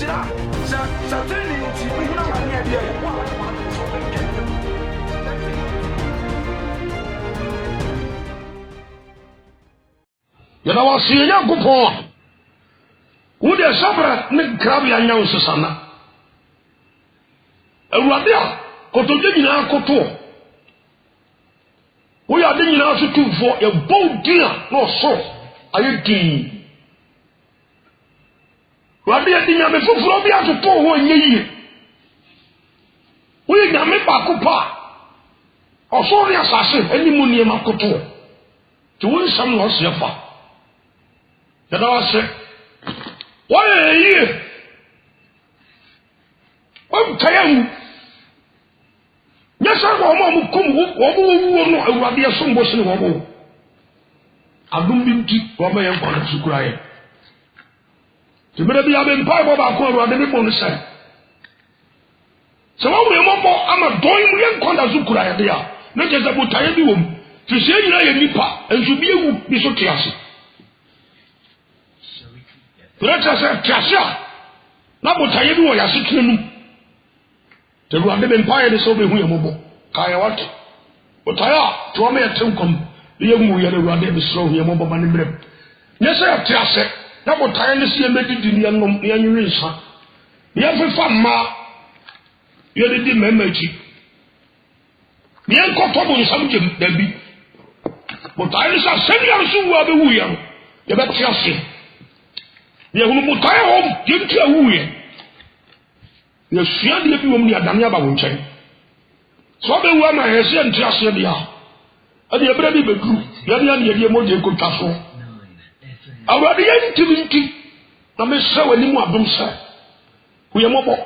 Sina, certainly, you know, I'm here. You know what? See, you go for. Would you suffer? Make crab and young Susanna. A radia, Cotogina Coto. We are doing now to do for a bold deer, no so. Are you king? Radia dinner before Flobia to pour 1 year. We can make Bakupa. Or sorry, assassin, any money Makoto. To win some loss, your father. The Lord said, "Why are you? I'm tired. Yes, I'm going to come. I will be a son of a woman. I don't mean to come and want to cry. To be a Bible about what I want to say. So, I'm a doing young Konda Zukurai there. Not just about tired room. To say you are a nipa and to be so classy. Let us say, Cassia. Now, what I do, I sit in the Rwanda Empire is over here. Kaya what? But I are to me at Tunkum. The young we are the Rwanda is so here, Mobile Money Brep. Yes, I have Cassia. Now, what I understand, I made it in the young Risa. The every farmer, you are the memory. The uncle Tobo is something, Debbie. But I understand, send you to the young. You better Cassia. You will put home, give to a wooing. You share the people near Daniaba Winchain. So the one I have seen just here, and the ability to do, the Modi could castle. I will be able to I may show any more of them, sir. We are mobile.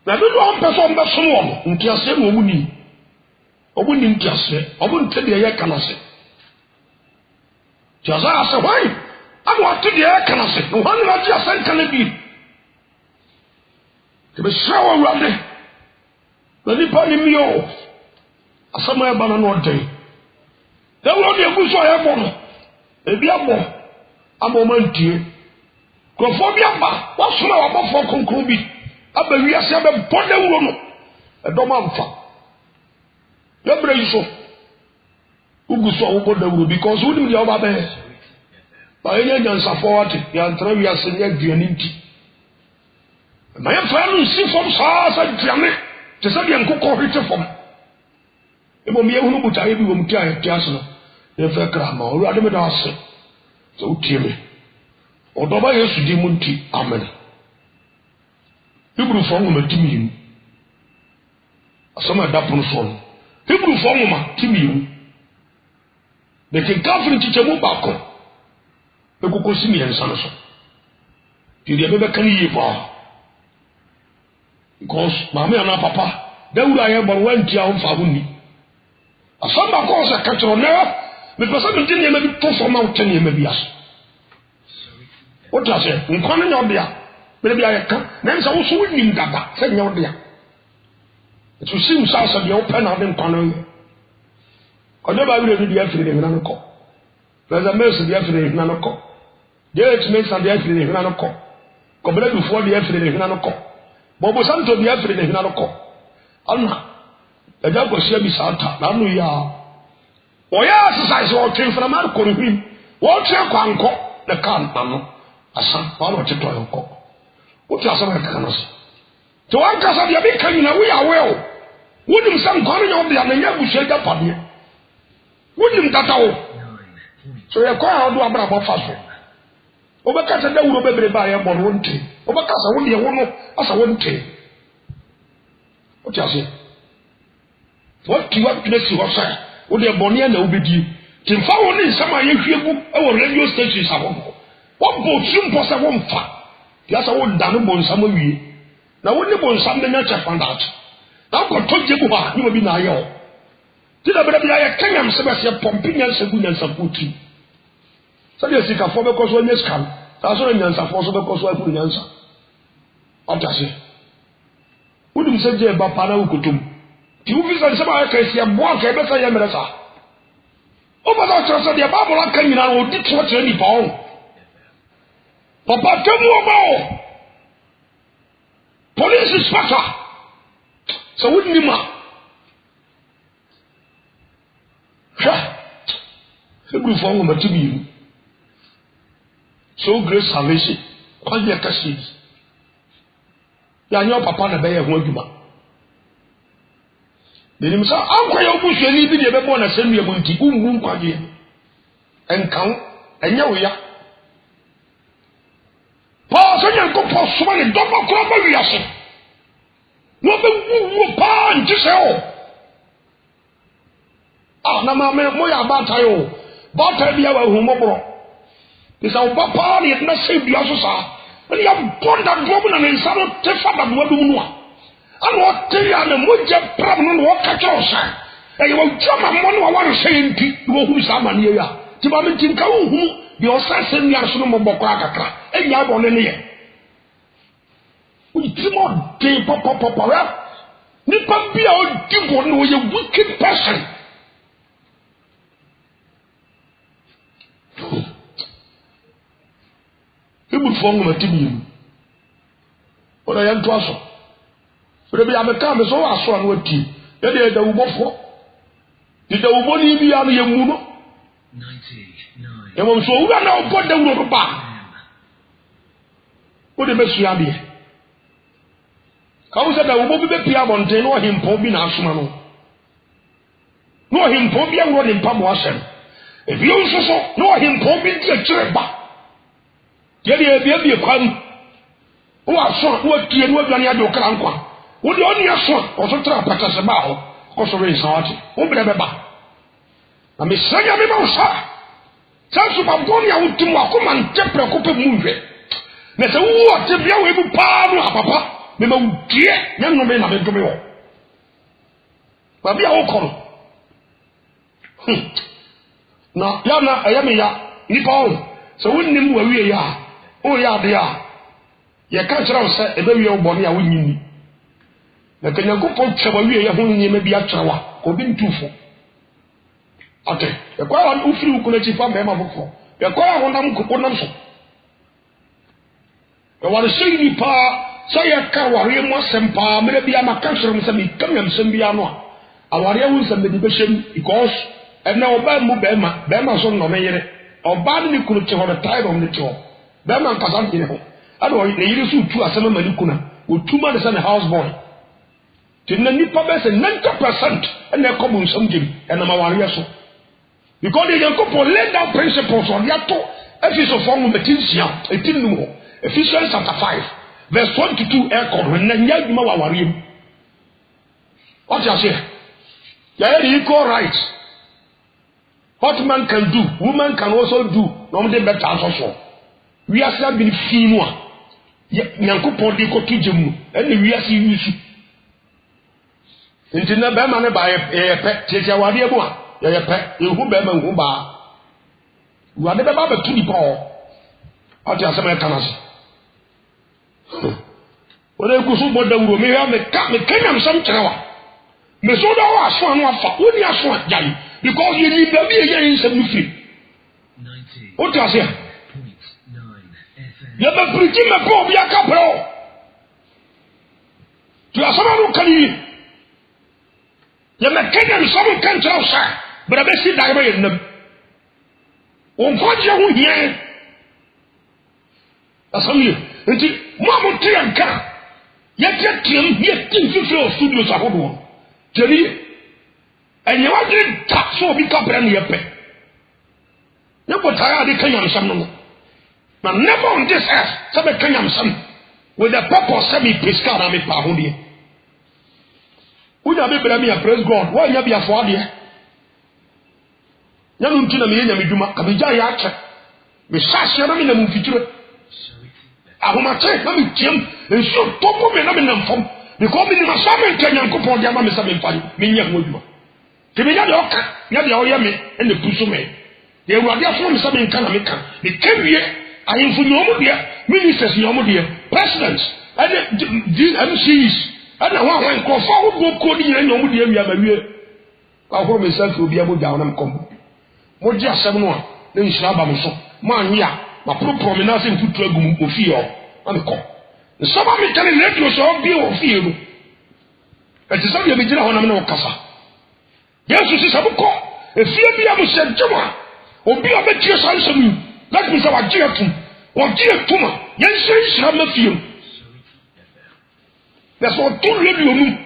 Now, the one person that's someone in Tiasse Mumuni, or winning Tiasse, I wouldn't tell you a canasi. Jaza, so why? I want to the air can I say, no one not just sent can it be. To be shower around it. The Nippon in me off. A somewhere banana day. There will be a good soil airborne. A biabo. A moment here. Crophobiaba. What's now about for Concrubi? A baby as a body woman. A domanfa. Your brain who goes over the wood because wouldn't be over there. By any chance, forward, you are trying to send your divinity. My friend, see from Sars and Janet, to say you cook or reach from. It will be a who would I be with Tiasna, if a grammar or rather with us. So, Timmy, or Doba is to Dimunti, Amen. Hebrew form of Timmy. Some of that phone. Hebrew form of Timmy. They can govern teacher Mubako. The Cocosimi and Sanson. Did you ever can you for? Because Mamma and Papa, they would I have but one town for me. A summer calls a catcher on there, because I didn't maybe pull from mountain, maybe us. What does it? In calling out there, maybe I come, then I also wouldn't mean that, said no there. It will seem south of the open of them corner. I never really did the effort in Nanako. There's a mess of the effort in Nanako. There makes an effort in Nanako. Compared before the effort in Nanako. Bobo Santo the effort in Nanako. Anna, the dog was here beside Nanuya. Oh, yes, I saw train from Marco in him. What your quanko, the can't, a son, one or two toy. What are some canas? To Uncle Sadia coming away, we are well. Wouldn't some calling of the Anaya who shake up on you? Wouldn't that all? So you're quite out to a bravo fast. Obacasa da uro bebre ba ya bon wonte. Obacasa won de wono asa wonte. What you say? What you want to see what say? Wo de boni na obedi. Timfa won ni sama ye hwegu e wo radio station sa won. What bo chimpo sa won fa. Ya sa won danu bon sama wie. Na won ni bon sam na nya cha find out. Na ko toje bu ba ni obi na ayo. Ti da bere bi ya kanyam se ba se pompinya se gunya sa puti. So you see, for because when you scan, that's what you answer for. So because I put the answer. What I say? Who didn't say about Pana Ukutum? You visit some other case, you walk a better Yamerasa. Over that, the Bible can you now did what any ball. Papa Temu police inspector. So wouldn't you ma? Hebrew form of TV. So great salvation. All your cashies. Your papa na bear who you ma. The name say, Uncle Yobush, and even the born as send me a bunty, boom, and count, and yo, ya. Paul, so you go for so many double crop of yourself. No, the pan, just so. Ah, na mamma, moya batayo, bata be our humor. This our papa, it must save the officer. When you have born that woman and some tefa that what do you know? And what tell you, and what just problem, what catch your son. And you will jump a money, I want to say, you will who's some money. Tibamin Tinka, who your son send me a son of Bokaka, and you have on any year. We dream on day, papa. Nipa be our demon was a wicked person. He would form a team. What I am to us. But if I become as all I saw with tea, then they will go for. Did the woman be on your moon? 99. And when so run out, put the woman back. What the best you have here? How said I will be the Piabon, or him popping Asmano? No, him popping running Pamwasem. If you also know him popping the church back. Yet be a crime. Who are son, what you and what you are doing, Cranqua. Would you only have son, or so trap at us about, or so raise heart, or whatever. I may say, I remember, sir. Tell you about going out to Macum and Temple Cooper movie. Let's say, what if you will be papa? Remember, dear, young woman, I'm going to be. But we are all called. Now, Yana, I am a Nippon. So we knew where we are. Oh, yeah, they are. You can't say a baby of Bonnie, I will mean. The can you go for trouble? We are only maybe a trawa, or been too full. Okay, the choir who flew could achieve from Emma before. The choir one of them could not so. I want to say the pa, say a car, we must send pa, maybe I'm a cancer and some becoming some piano. Our young some division because, and now Bema son no mayor, or badly could tell the tide on the job. Bema Kazan in home. I know they used to a seven manicuna with 2 months and a house boy. Didn't any purpose and 90% and their common something and a Mawariaso. Because they can go laid down principles on Yato, Ephesians form of Metincia, 18 no. Ephesians chapter 5, verse 22 aircon, when Nanya Mawarim. What you say? They are equal rights. What man can do, woman can also do, normally better also. We are still being female. Yanko de Kotujum, and we are seeing you. Into the Bama by a pet, Tiawadiabua, a pet, you who Bama who bar. You are never about to be poor. I'll tell some Americans. When I go so bold, we have the Kenyan some tower. Mesoda was one of only a swat jam because you need to be a some free. 90. What does it? You have a pretty poor be a couple. You are someone who can eat. You have a Kenyan some can't tell, sir, but I bet see diary in them. On what you hear? That's how you. Until Mamma Tian can. Yet, yet, things you feel studios are home. Jerry, and you are getting tax so be couple and your pay. You put tired the Kenyan some. But never on this earth, some Kenyan some with the purpose semi pescada me pahundi. Would you be me a praise God? Why you be a for dear? Young Tina Miduma, Kabija Yacha, with Sasha in the movie. I will not take them Jim and so top of them from because in my summer Kenyan coupon, the mamma something funny, meaning with you. To be Yaka, Yami, and the Pusume. They were there from some in Canamica. They came here, I am for Yomodia, ministers Yomodia, presidents, and the MCs, and the one who called forward go coding and Yomodia. I hope myself will be able down and come. What just 7 1, then Shabamuso, man, yeah. ma pro promenade in futu agum ofie o amko nsaba me tane radio so bi ofie no eti so ye bigina ho na me no kasa yesu si sabuko efie bi am se djuma obi obetie sansam let me say wa gietu wa gietuma yen shira ma fie that's what tout radio nu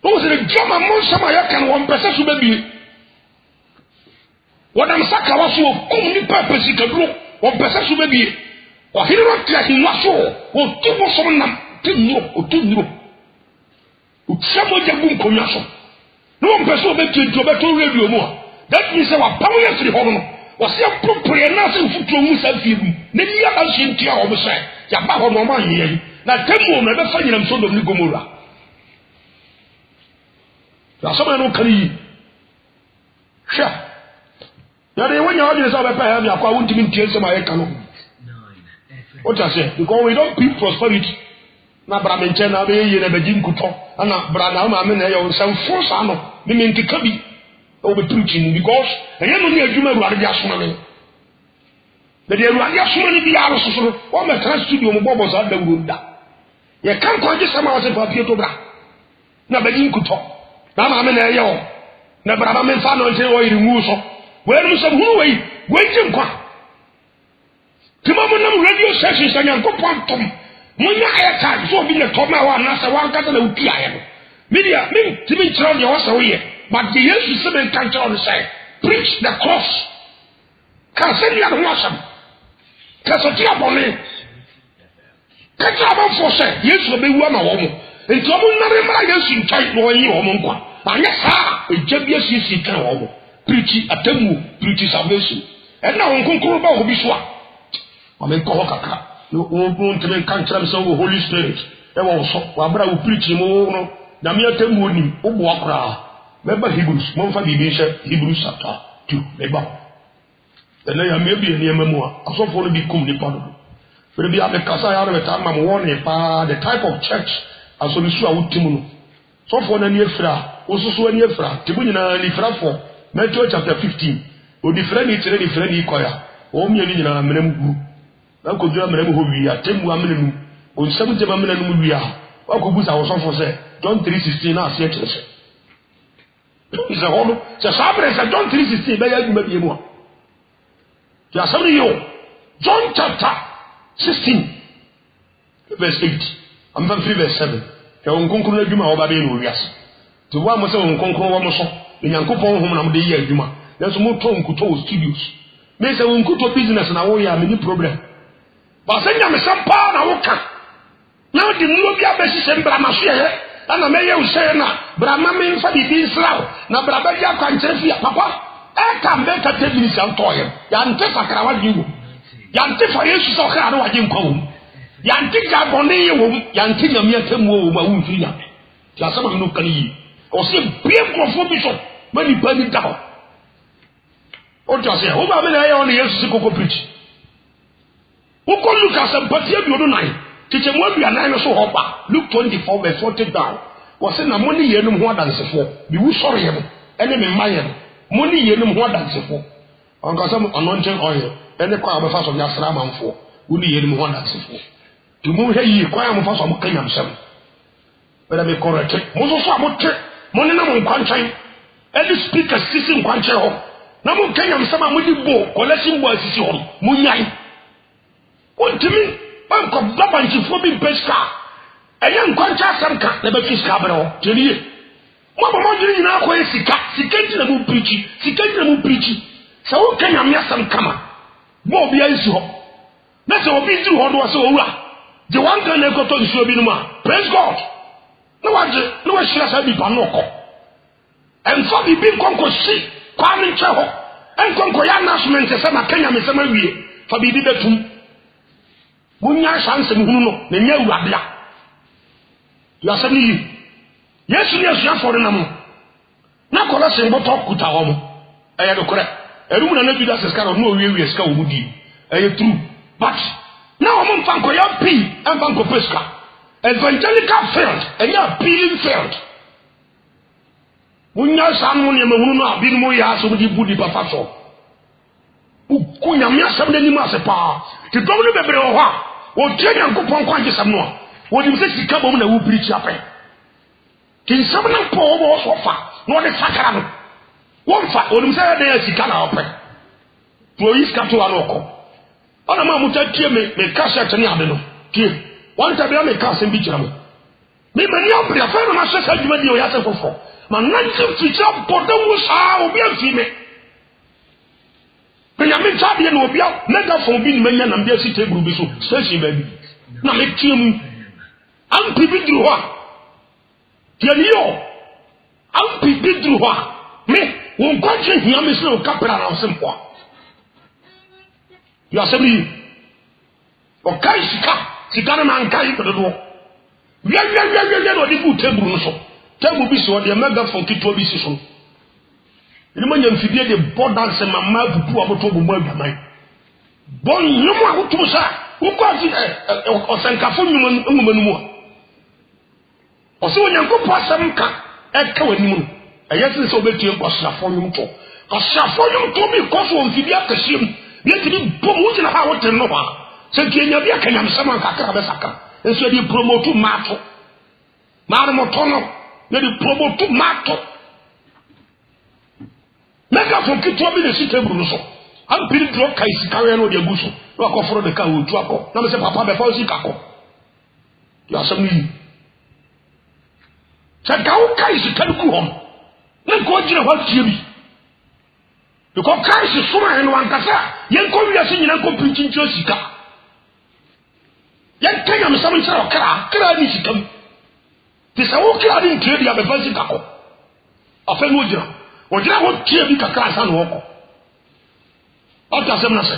o se djuma mo sama ya kan won pese so baby wadam saka waso kum ni purpose kaduro won pese so baby wa hirwa tia hi waso o tubo so nam tinno o tunno o tsamo jagum konya so no won pese o betu nto beto radio mu a that means wa power free ho no wa se propre na se futu mu sa fiibu na ni ya ba shi ntia o be sai ya ba ho no ma yin na temu na be fa nyinam so dom ni gomora ya so ma no kari sha yare wanya wadi so be pa ya kwa wuntimi ntie se ma ye kanu what I say because we don't preach prosperity na bramenche na be ye na be jinkuto ana brana ma me na ye on sam force ano me nkeka bi o be preaching because enya no ni adwuma ruade dia soma me de ruade asoma ni bi aro sosoro o me trans studio mo bobo za da wuro da ye kan ko je sama wase papie to bra na be jinkuto na ma me na ye o na braba me fa no nte o yiri ngu so we no sam hunu we jin kwa timamu nam radio station sanya ko pontom munya ayata so bi le toma wa na se wa nkata na uti aye no media me tibi chiro de wasa we but the Jesus se ben kan chiro say preach the cross ka se dia no wasam ka so ti abone ka ta ba fo se yesu be wu ama wo mo enti omo na re mara yesu ntai no yi wo mo nkwa anya sa ejabia sisi kan wo mo preach atamu preach salvation and now on konkoro ba obi so a amen ko kaka no on teme kan tram so Holy Spirit e wo so wa bra wo preach mo no na me atamu ni obo akra me ba Hebrews mo fa bibi she Hebrews chapter 2 me ba ene ya me bi ene mamu a asofo no bi kum ni pa no fe bi ame kasa ya no ta ma mo won pa the type of church aso bi so a wutimu no sofo na ni efra osusu ani efra tibu nyina ni frafo Matthew chapter 15 o different ni koya o mi ani nyina menam gu na ko dura menam ho wi atemu amenenu o nsam jema menenu wi a wa ko busa wo sofo se John 3:16 na ase kire se is a hono se sabre se John 3:16 be ya duma bi mu a ya sabre yo John chapter 16 verse 8 am from 3 verse 7 ya on konkuru na duma o ba be no wias to wa mo se on konkuru wo mo so Nyankopon hom na mo de yi adwuma na so mo to nkuto o studios me se nkuto business na wo ya me ni problem ba se nya me sampa na wo ka na di mu bi abesi se mbra ma so ye ana me ye usere na bra ma me mfa bi Israel na bra ba ya kwa nchefi papa e ka mbe ka tebili se nto ye ya nte sakara wa diwo ya nte fa Yesu so ka na wa je nkwa wo ya nte ga bonne ye wo ya nte nyame atemu wo ma wo mfiri ya ya sama no kan yi o se bien conformation mani pani dawo o ja se o ba me na ya o Yesu se koko preach o ko Lucas empatia bi odo nine tiche mo bia nine so ho ba Luke 24 verse 40 down o se na mo ni ye no ho adansefo bi wu sori ye mo ene me maye mo ni ye no ho adansefo on ka sam anointing oil ene kwa ba fa so ya sra manfo wo ni ye no ho adansefo tu mo he yi kwa mo fa so mo kanyam sem bela me correct mo so mo tre mo ni na mo nkwanchan every speaker sisi nkwanche ho na mo kanya msama mo di bo collection bo asisi ho mo nyai ontimi banko baba nchifo bi peska enya nkwanche asamka na be fiska bere ho teriye mo ba mo diri nyina ko esika sikanti na mo preach sa wo kanya me asamka ma bo bi ansi ho na se obi diri ho do so owura je wanka na ekoto nsuo bi no ma praise God no wa shira sa bi pa no ko enfa bi konko si kwa ni nche ho enkonko ya announcement se ma Kenya me se ma wie fa bi betum munya chance mu hunu no na nya urade a ya se ni Yesu ni asu afore na mo na kola se mboto kuta ho mo eye do kore eru na Judas Iscariot no wie ska wo mudi eye true but na o mo mfanko ya pi mfanko peska evangelical field enya appealing field munya samu ne mahunu no abin mo ya so di budi papa so ukunya me asem n'anim ase pa ti dom no bebre ho ha o tie Nyankopɔn kwanje sam no o dim se sika bom na wo birichi apɛ ti nsam na po wo so fa no de sakara no wo fa o dim se de sika na opɛ to yi sika to anoko ona ma muta tie me ka sha tani ade no tie wanta bia me ka asem bi kira mo me mani abria fa no ma sha sa djuma di o ya se fofo ma nanti ficha bodawu sa obi afi me ya me tabe na obi a megaphone bi ni manya na mbia si table bi so station ba bi na me tiemu am pibi dru ho ya niyo am pibi dru ho me won kwaje hia me se o kapra na osempo ya sabi o kai sika na man kai to do ya no di fu table no so table bi so de megaphone kito bi si so ni manya mfidie de bodanse mama bubu aboto bomo adwaman bon nyumu akoto sa ukwazi osankafo nyumu numu o se Onyankopɔ asɛm ka ɛka wani mu ɛyɛ se obetie nkɔsrafo nyumu to kɔsrafo nyumu to bi kɔso mfidie akɛhyem bi tiri bom wugina ha wotem no ha sɛ kienya bi akanyam sama kakra be saka enso de promote mato mare moto no de promote mato mega fon kitwa bi ne sitebru no so am piri dro kai sikawe no de aguso no akoforo de ka otu akọ na me se papa be fa sika akọ ya sam ni se ka o kai sika ku hom na ko jira ho tie bi ko kai si suma en wan kasa yen ko wi ase nyina ko pinchincho sika yen kanya me sam sira kra ni sika ti sa o kra ni tie dia be fa sika akọ afa no jira ojira ho tie bi kakra sa no woko ota sem na se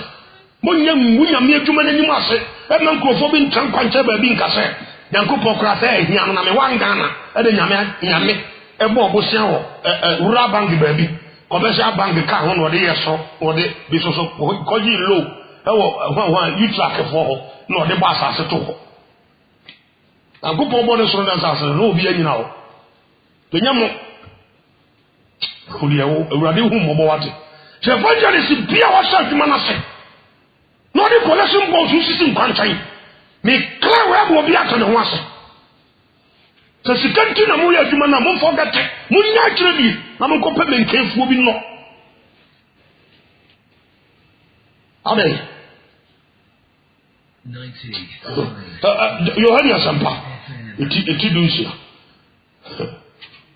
monya munya me adwuma n'anim ase e man krofo bi ntran kwanche ba bi nkase Nyankopɔn kra sa ehia no na me wanga na e de nyame e bo obosia wo rura bank ba bi commercial bank ka ho no de yeso wo de bi so ko ji low e wo hwan utrack fo ho no de ba asase to ho Nyankopɔn bo ne so na asase no obi anyina wo kenyamo Kuliyawo awurade hu mmobɔ wate se evangelist bia wa sha dwuma na se no de collection box sisi nkwantan me kra wa bo bia to ne ho ase se sikanti na mo ya dwuma na mo forget mo nya kire bi na mo kopɛ menkefuo bi no amen 90 Yohania sampa eti dunsia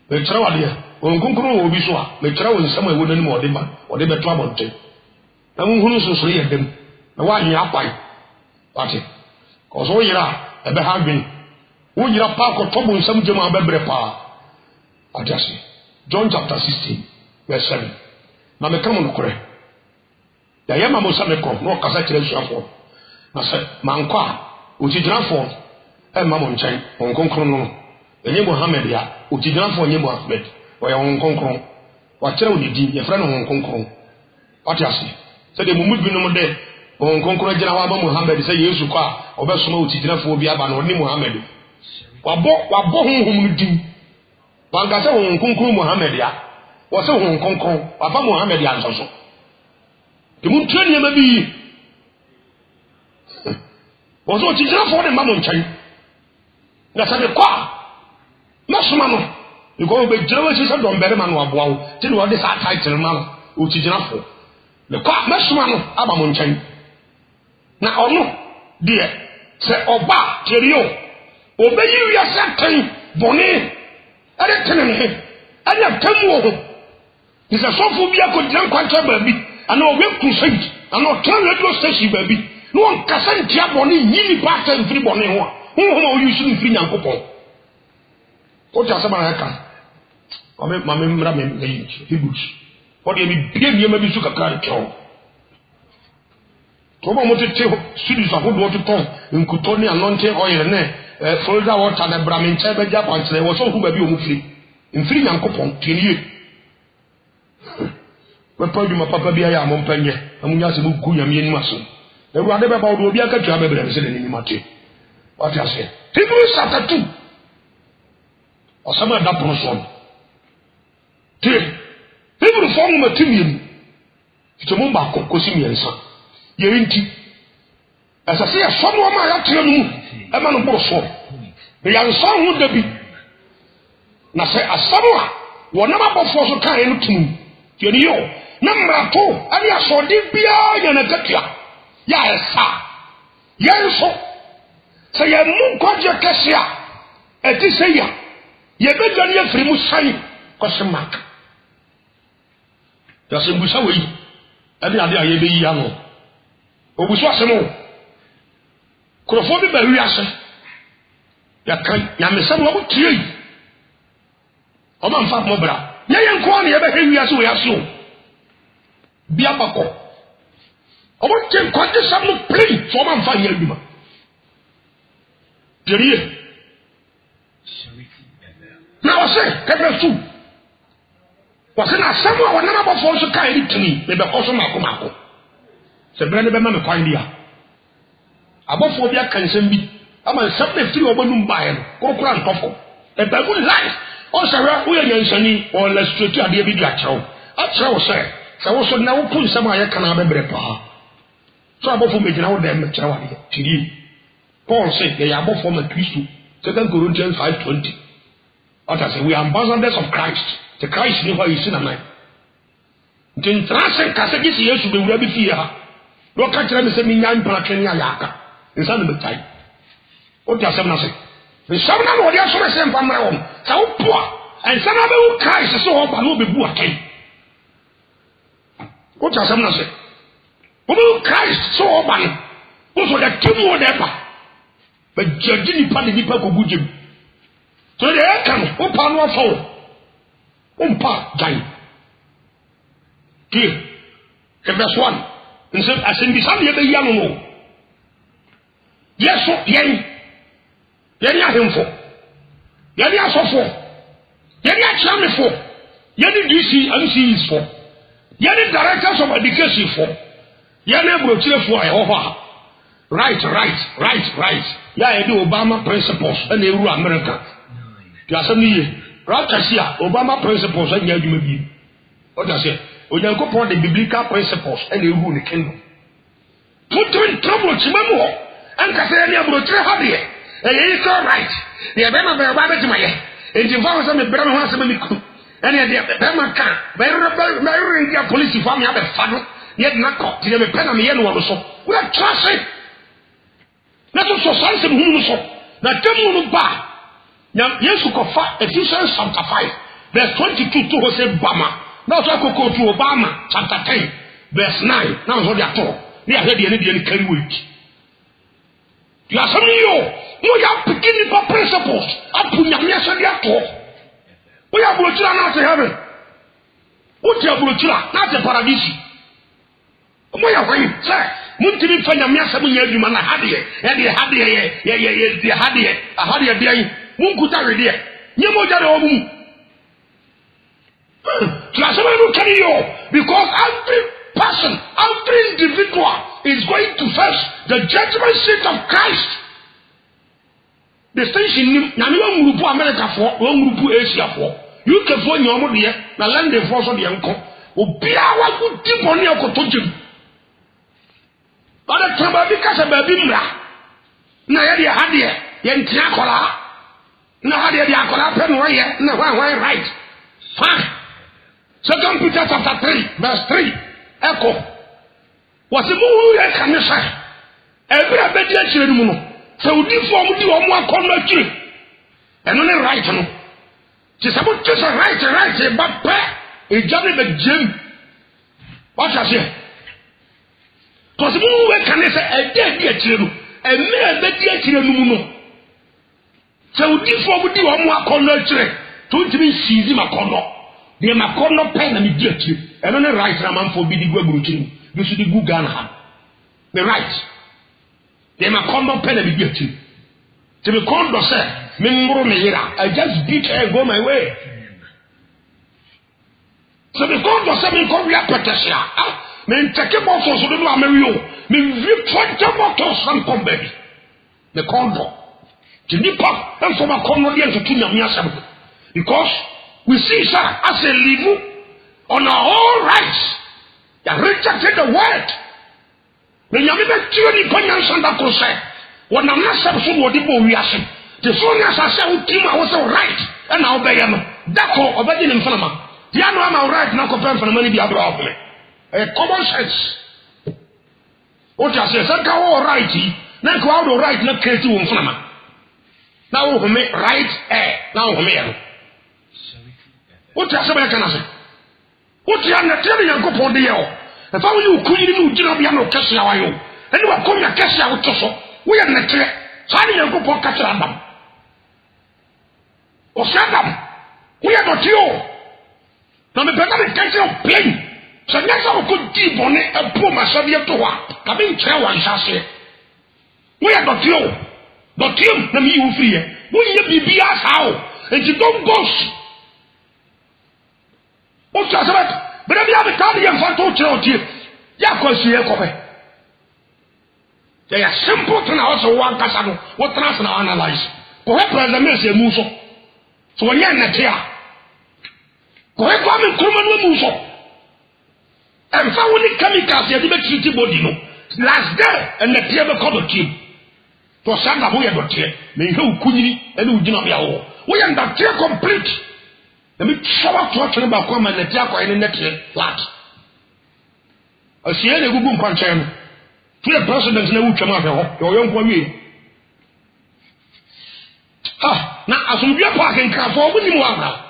me tra wade onkonkoro obi so a me tra won sam ewo nanim ode ma ode beto abonte na nhunu so ye dem na wa nya apai wate ko so yira ebe ha gbe wo yira pa ko tobo nsam jema abebre pa atase John chapter 16 verse 7 na me kamo nokore ya yema mo same ko no kasa kire suafo na se manko a otidrafo e ma mo nchen onkonkoro no enye Muhammad ya otidrafo enye Muhammad o ya onkonkoro wa kire odidi ye fra no onkonkoro atase se de mumu bi no mo de onkonkoro gina wa ba Muhammad se Yesu kwa obesoma otidrafo obi aba no ni Muhammad wabo honhom no din wanga se onkonkoro Muhammad ya wo se onkonkoro wa ba Muhammad ya nso de mu twa niam bi wo so otidrafo de ma mo nchan na sabe kwa masoma no iko be jira we se don bere ma no aboawo ti no de sa title ma no otidrafo le kwa masoma no aba mo nchan na ono de se oba kerio obeyi ya satan boni ade tenene anya tamu ho ni se sofo bia ko dran kwanta ba bi ana owe crusade ana tran radio station ba bi no on kasantia boni yini pattern free boni ho ho o yusu ni free Nyankopɔn o ja sama na ka mame mra me leyi Hebrews o de bi bie mi ma bi su kakra kyo to ba mo tete studies ahodo to ton nkuto ni anointing oil ne Florida water na braminche be ja kwantre wo so hu ba bi o mu free mfiri Nyankopɔn tienie we pa dwuma papa bia ya mo mpanye amunya se mu ku nyame anim aso ewurade be ba wo obi aka twa be bere se de ni mate what you say Hebrews chapter 2 osama da proson te Hebrews form ma timiem Titomo ba kosi miensa ye nti asase ya so no ma ya tere no mu e ma no boro so be ya nsa ho da bi na se asamo a wona ma bofo so kan no tum ye ni yo na mrato ani asode bia ya na katua ya esa yenso se ye mu kwaje kesia eti se ya ye be dwan ye firi mu sai kosemak ya se mbusa we ani ade aye be yi ano obuso asemo krofo bi ba wi ase ya kan ya mesam wo tie o ma mfa mo bra ye ye nko na ye be wi ase wo ya so bia bako o mo tin kwaje sam no play so ma mfa ye aduma deriye na o se kebe su wase na sam wa na ba fo so kai ritini me be ko so mako se brane be ma me kwan dia abofo bia kansem bi ama sam na firi obonum bae no kokora ntofo e ba good life o sawa wo ye nyansani o la straight ade bi dia chawo a chawo se wo so na wo pun sam aye kana be bre pa so abofo me gina wo dem chawo ade tiri Paul said they are abofo ma Kristo 2 Corinthians 5:20 ota say we are ambassadors of Christ the Christ ni who is in a man tin trase kase gisi Yesu be wura bi fie ha do ka kire me se mi nyan para twene ayaka nsa no betai o dia sem na se me sam na no dia so me se mfa mra won sa wo poa nsa na be wo Christ so ho ba no be bu akai o dia sem na se wo be Christ so ho ba no wo so da temu wo da pa be jadi ni pa ni pa ko gujim so de kan o pa no afo o mpa gai ki verse 1 nse asembi sam ye be ya no yeso yeni ahemfo yeni asofo yeni achamefo yeni DC MCs for yeni directors of education for yeni brochurefo ayehoha right ya edi Obama principles and eru America ya samiye rakasia Obama principles and yaduma bi o da se onyankopon the biblical principles and eru in the kingdom put in trouble chimamu and kase ni abrochire ha de is all right the be ma ba betima ye enti fa so me bra me ho asem mi ku ene de be ma ka be re police fa me abe fa no ye na ko ti me pe na me ye no wo so we trust it na so sanse mu no so na temu no ba nyam Yesu ko fa Ephesians chapter 5 verse 22 to say bama na so akoko to Obama chapter 10 verse 9 na so dia to ni ahwe de ni carry weight you are some you are beginning for principles apunya me so dia to we are blochira na to heaven what you are blochira na to paradise mo ya hwan say muntimi fanya me asem nya adwuma na hade ye dia munkuta we dia nye mo jare o mu Trasabanu carry you because every person, every individual is going to face the judgment seat of Christ. The station Namiwa Murupu America for, one Murupu Asia for. You can phone your money, na land the force of the uncle. Obia wa good deep on your cotojem. But the Trababika Sababimra. Na yadi hadia, yentia kola. Na hadia diakola penway, na why right. Fine. 2 Peter chapter 3 verse 3 echo was mu ya kanisa every abedi akire mu no se odi form di o mu akon akire eno ne right no ti sabo ti se right but pe e jabe be jem what you say to se mu ya kanisa edi akire no eme abedi akire mu no se odi form di o mu akon akire to ntimi sizi makono de makono pen na me di akire eno ne right na man for bi di gwaguru kiri bi su di gu Ghana ha the right de makono pen na me di akire te me kondo say me ngoro me yira I just beat her go my way so me kondo say me ko ria petesia me nteke mo so so do amerio me vi 20 bottles from come baby the kondo ti ni pop and for makono de ntutu nyame asem because we see sir as a live on our own rights You rejected the word. When you have a tyranny, Panyan Santa Crusade, when I'm not supposed to do we are saying, the phone as I said, I was all right, and I'll obey him. That's all obeying in front of me. The other one, I'm right now, compared for the money, the other of me. A common sense. What I say, that's all right. Now go out all right, not creative in front of me. Now, right, now, what I say, can I say? What you are not telling you, go for the year. If I you couldn't do no Cassia, and you are coming a Cassia with Tosso, we are not clear. Signing a go for Catarandam. Or Sandam, we are not you. Now the better catch of plane. So next I could deep on it and pull myself here to work. Coming trail one shall say. We are not you. Not you, let me you free. Will you be us how? And you don't boast. What's that? But if you have a time, you have to tell you. You are going to see a copy. They are simple to also one casano. What trans now analyze? Perhaps the message moves up. So when you're not here, perhaps I'm in common moves up. And found the chemicals, you have treated body. Last day, and the table called team. To send a boy about here, may who couldn't and who did not be all. We are not here complete. Let me shower to about come and the jack in the next flat. I see any good boom concern. To the president's no come out, your young woman. Ah, now as we are parking car for winning one now.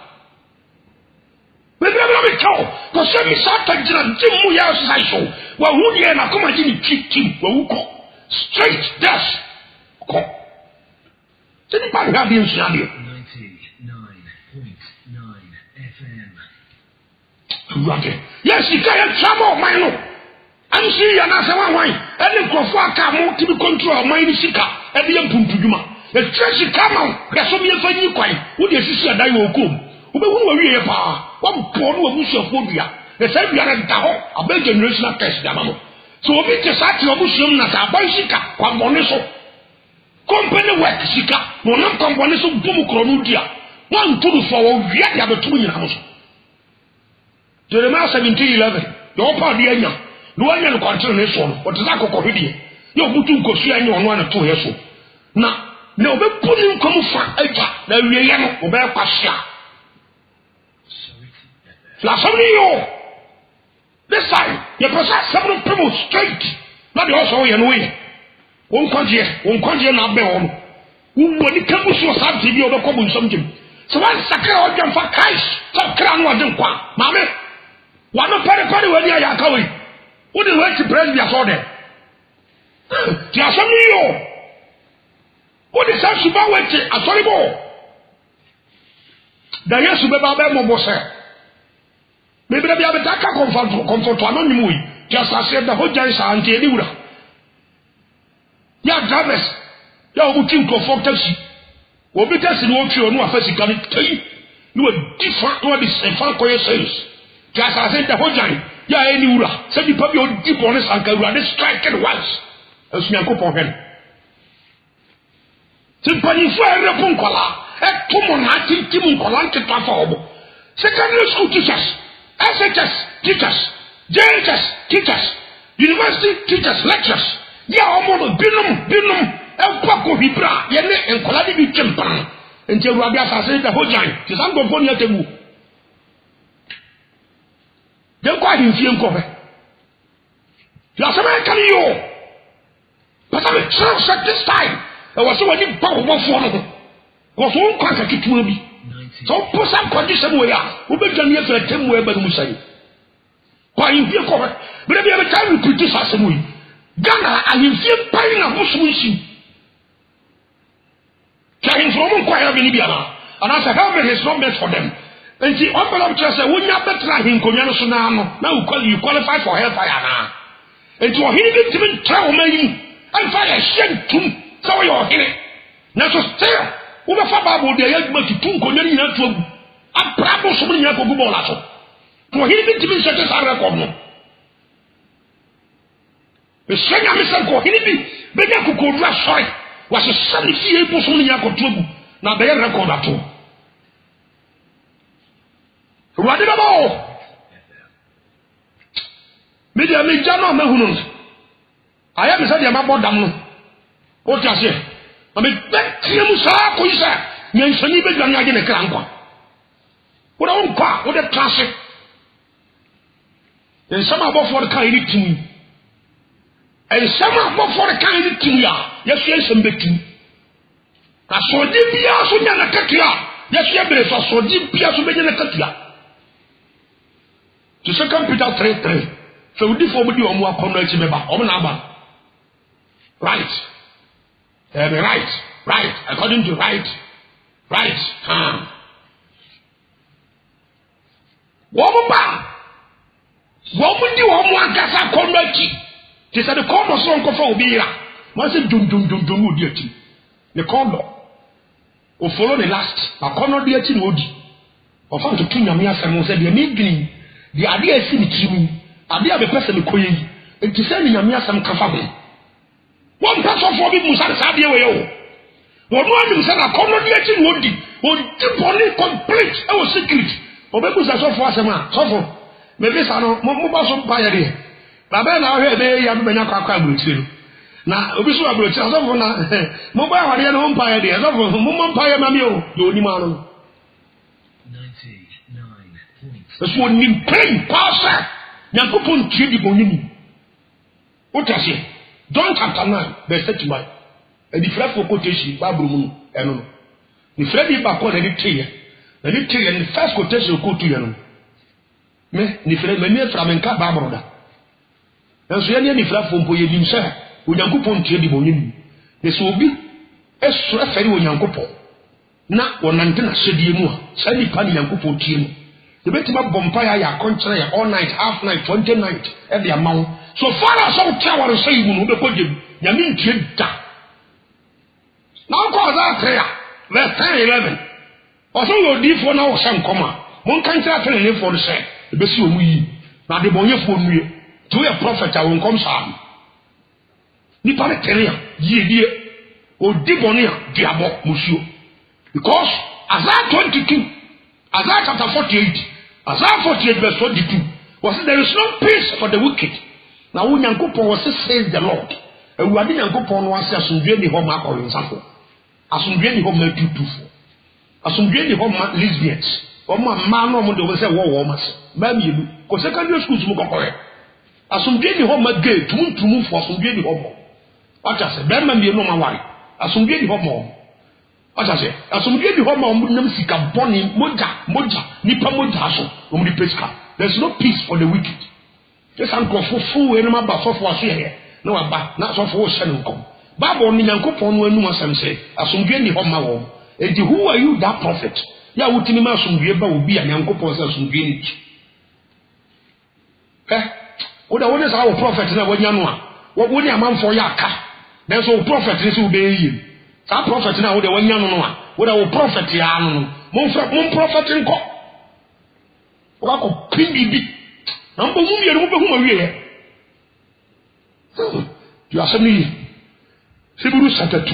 We never be told, because some is out of Jim Muyas I show. Well, who you are come and keep him, who go straight, yes. Come. Didn't I have you, Samuel? 99.9 FM. Yes, you can't trouble, my lord. I'm seeing an answer one way. And the Kofaka more to be control my Sika, and the Yampuma. The treasure come on, there's so many funny quite. Would you see a die will come? Who will be a power? One poor woman of phobia. The same you are a dog, a big generational test, Damamo. So we just at your museum, not a bicycle, one moneso. Company work, Sika, no non companies of Bumucronudia. One to the forward, yet have a 2 million house. Jeremiah 17:11. Your party, no one can control this one, but it's like a covidia. Your Butu Kosia and 1 or 2 years old. Now, no, but put him come from Eta, the Riano, or Belpasia. Flassamio. This time, you possess several people straight, not also in way. One country, not be on. Who when it comes to something, you're the common something. So one sucker or jump for Christ, some crown wasn't qua, Mamma. One of Paracoli when you are going. Who did like to press me as order? Flassamio. What is that super waiting? A sorry ball. The yes to be Babel Moser. Maybe they have a Daka comfort to anonymous. Just as said the whole giants are anti Edura. Ya drivers, ya looking for taxi. Will be testing what you know, physically tell you. You are different what is a far quiet sales. Just as said the whole giant, ya any ura, said you probably on deep honest and can run this strike at once. As me and for him. Simply for a punkola, a Tumonati Timunkolanke platform. Secondary school teachers. SHS teachers, JHS teachers, university teachers, lecturers. Ya almost binum, El Paco Hibra, Yene and Coladi Chimpan, until Rabia said the whole giant, his uncle Bonia Tebu. They're quite in film cover. Yes, American you. But I'm a church at this time. There was so many power for them. Was one contact to me. So put some condition where we began here for a 10 way by Musai. Why you feel covered? But every other time we put this as a way. Ghana and you feel pine of Muslim. Trying from Quire Vinibiana. And as a helmet is not meant for them. And the envelope just said, wouldn't you better him Comiano now call you qualify for hellfire now? And to a hidden to travel me and fire shed to so you're here. Now so still. Uba faba bo de yagba ki tun ko nyani na tuagu aprabo so manya ko gubo la so to hi bi timi sete sa record no be senya mi san ko hi bi be nya ko ko dua sorry wa se sami fie bo so manya ko tuagu na be record ato ruade babo media me jano me hunu aya me say dia mabɔ dam no o ti ase ame betrem saa ko isa nyansani be dwan age ne kra nkwa wo da won kwa wo da classic en sama abɔfo de kan iri tim en sama abɔfo de kan iri tim ya yesu ensem betim na sodi bia so nya na katua yesu ya bere so sodi bia so be nya na katua to 2 Peter 3:3 so we for body omo akono achi meba omo na aba right right according to right womo ba womo di womo agasa akono achi ti say the kono so nko fa obi ra ma se dum odi achi the kono o follow the last akono di achi no odi o fa to tunyame asem se de me green the ade esi ni timu ade a be pese me koyi enti se ni nyame asem kafa ho won person for bi musa sa de we yo won no anim se na kono de achi no odi o di boni complete e was secret o be musa so for asem a so for me be sa no mo ba so pa ya de baba na ho be ya be nya kwa agbotire na obi so agbotire so for na mo ba wa de no pa ya de so for mo pa ya ma mi o do ni ma no 99 points. so won nim pain pastor Yakupon tie di bonini. Otase. John chapter 9 verse 31. E di fra for quotation Bible mu eno no. Ni fra bi ba ko na di teye. Na di teye ni first quotation ko tu ye no. Me ni fra me ni fra men ka Bible da. Na so ye ni fra for mpo ye dim se Yakupon tie di bonini. Ne so obi esura feri Yakupon. Na wonante na sedie mu a. Sa ni pa ni Yakupon tie mu. The betima bompire ya contrary all night, half night, 20 night, at the amount. So far as all tower say you know the podium, Yamin Kida. Now cause that prayer, verse 10-11. Also, your deep for now, some comma. One can't tell you for the same. The best you we. Now the bonnet for me. To a prophet, I won't come some. Nipare Teria, ye dear, or Dibonia, Diabo, Monsieur. Because Isaiah 22, Isaiah chapter 48, Isaiah 48 verse 22 was there is no peace for the wicked. Now when Yankopon was says the Lord, and we are in Yankopon was asundwe ni home or insafo. Asundwe ni home tutufu. Asundwe ni home lesbians. Oma man no mo de say wo mas. Ba mi elu. Ko secondary schools mo kokore. Asundwe ni home gay tumuntumu for asundwe ni home. What I say, ba ma mi no ma wari. Asundwe ni home. What I say, asundwe ni home mo nam sika boni moja nipa moja so mo di pesca. There's no peace for the wicked. Just uncle fufu we no ma ba so for so here. No ba na so for so nkom. Bible ni Yankopon no anu asem say asundwe ni home ma wo. And who are you that prophet? Ya wutini ma asundwe ba obi a Yankopon say asundwe ni. Wo da woni sa wo prophet na wanya no a. Wo ni amanfo ya aka. Then so prophet ni so be yi. Sa prophet na wo de wanya no a. Wo da wo prophet ya no no. Mon prophet nko. Wo ko pimbibi. Na mbo mu yere mu be hu ma wie. You are saying Hebrews chapter 2.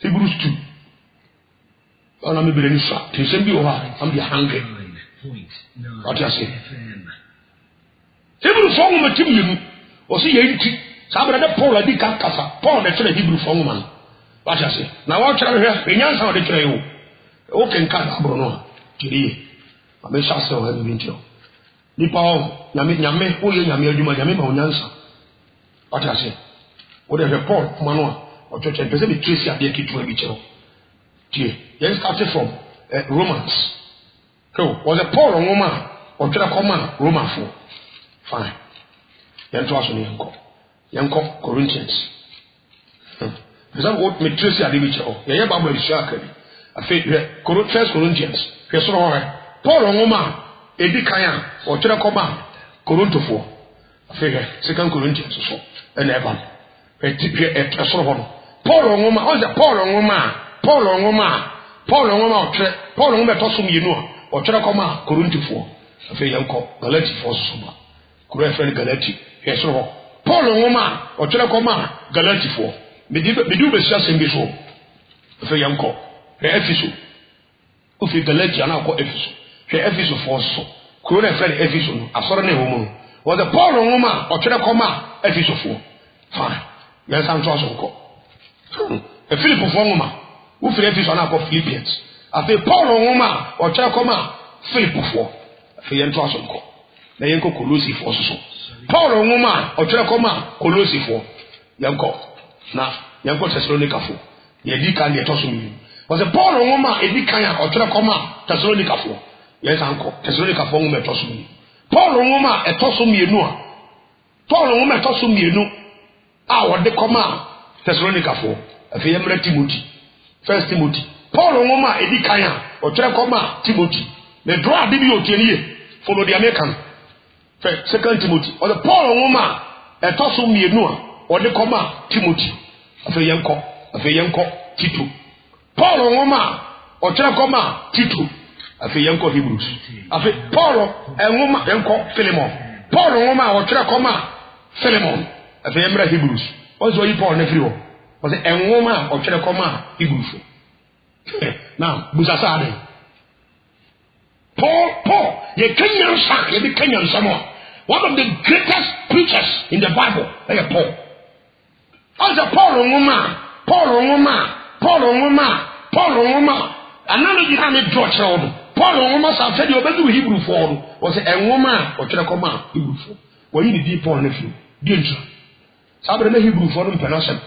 Hebrews 2. Oh, I'm be sa. Tensem bi o ha. I'm be hungry. What you say? Hebrews 4 ma tim yemu. O se ye nti. Sa brother Paul adi ka kasa. Paul na tell Hebrews 4 man. What you say? Na wa tell here, enyansa o de tell you. O ken ka abro no. Tiri. Ame sha se o ha bi ntio. Nipa o nyame o ye nyame adwuma nyame ma onyansa. What you say? O de Paul mano o choche pese bi trace ade kitu e bi chero. Tie. Then started from Romans. So was a Paul on woman or try command Roman 4. Fine. Then to us on Yanko Corinthians. Is that what me trace ade bi chero? Ye Bible is shark. I think First Corinthians. First Paul on woman edi kan or try command Corinth 4. I think Second Corinthians so. And ever. Paul on woman, what's the Paul on woman? Paul on woman beto sum yenu o tire koma Corinth 4 afi yanko Galati 4 suma kuro friend Galati yesoro Paul on woman o tire koma Galati 4 me be sia sembe so afi yanko Efeso o fi Galati ana ko Efeso 4 so Corona friend Efeso asore ne homo was the Paul nwoma otwere koma Efeso fo fine yes am trust nko e Philip fo nwoma wo free Efeso na akọ Philippians afi Paul nwoma otwere koma Philip fo afi yen trust nko na yen ko Colossi fo so Paul nwoma otwere koma Colossi fo yen ko na yen ko Thessalonica fo ye di kan ye toso mi was the Paul nwoma e di kan ya otwere koma Thessalonica fo yes anko Thessalonica fo nwoma toso mi Paul nwoma etoso mienu a Paul nwoma etoso mienu a wode koma Thessalonica fo afi yemra Timothy First Timothy Paul nwoma edi kan a otwere koma Timothy the draw de bi otienie follow the American Second Timothy or the Paul nwoma etoso mienu a wode koma Timothy afi yenko Tito Paul nwoma otwere koma Tito afi yenko Hebrews afi Paul enwoma yenko Philemon Paul nwoma otwere koma Philemon afi yemra Hebrews ozo yi Paul na firi o se enwoma otwere koma Hebrews now busasa ade Paul ye Kenyan sa ye be Kenyan samo one of the greatest preachers in the Bible Paul also Paul nwoma anano ji ha me George odo Paul nwoma sa fe de obedu Hebrew for no o se enwoma otwere koma Hebrew for wo yi di Paul na fi di ntra sabre na Hebrew for no penasem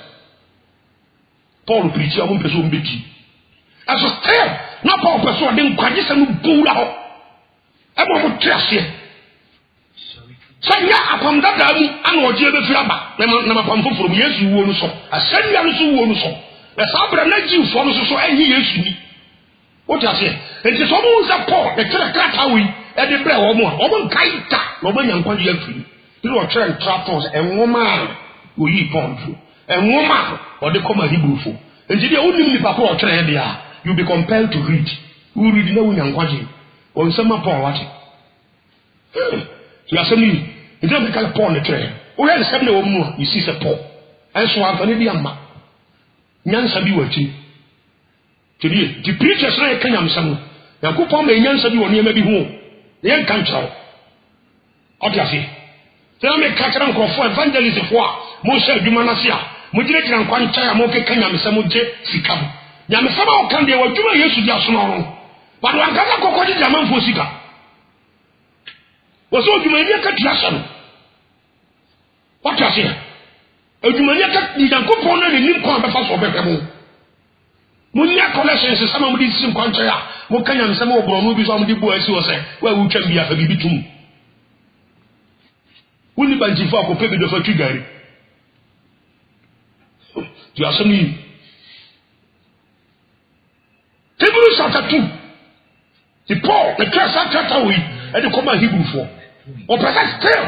Paul preach o mo peso mbeti aso still na Paul peso de nkwaje se no buura ho e mo triase sanya apam dada mu ana oje be fi aba na mapam foforo mu Yesu wo no so asanya no so wo no so e sabre na ji for no so enyi Yesu ni what you say enti so mo za Paul e tire krata wi e de bre wo mo a wo nkaita no ba nyankwaje afiri ni wo tire tratos enwoma wo yi Paul fu enwoma o de koma Hebrew fu enti de onim ni papa o tire de a you be compelled to read we read na wo nyankwaje on sama Paul wati so asemi enti be kala Paul ne tire wo ya se na wo mu you see se Paul enso anfani bi amma nyansa bi wachi the preachers na Kenya msamu yakupon me nyansa bi woni ema bi hu yen kan chawo odiafi tell me kakran krofo evangelist fo a mo sha adwuma na se a mo gire kira nkwan cha mo ke Kenya msamu je sika nyamsama o kan de wadwuma Yesu di aso no but wan kaza kokodi jaman fo sika wo so adwuma ni ka tiasa no what you say adwuma ni ka di yakupon na ni nkwan be fa so be mo munya collections sama mu di sim kwancha ya mo Kenya nsema obronu bi so mu di bo asi wo se wa wu twam bi afa bibi tum woni banjifo akope bi do fa twigari you asemi Hebrews chapter 2 the Paul the class chapter we e de come Hebrew for o pesa still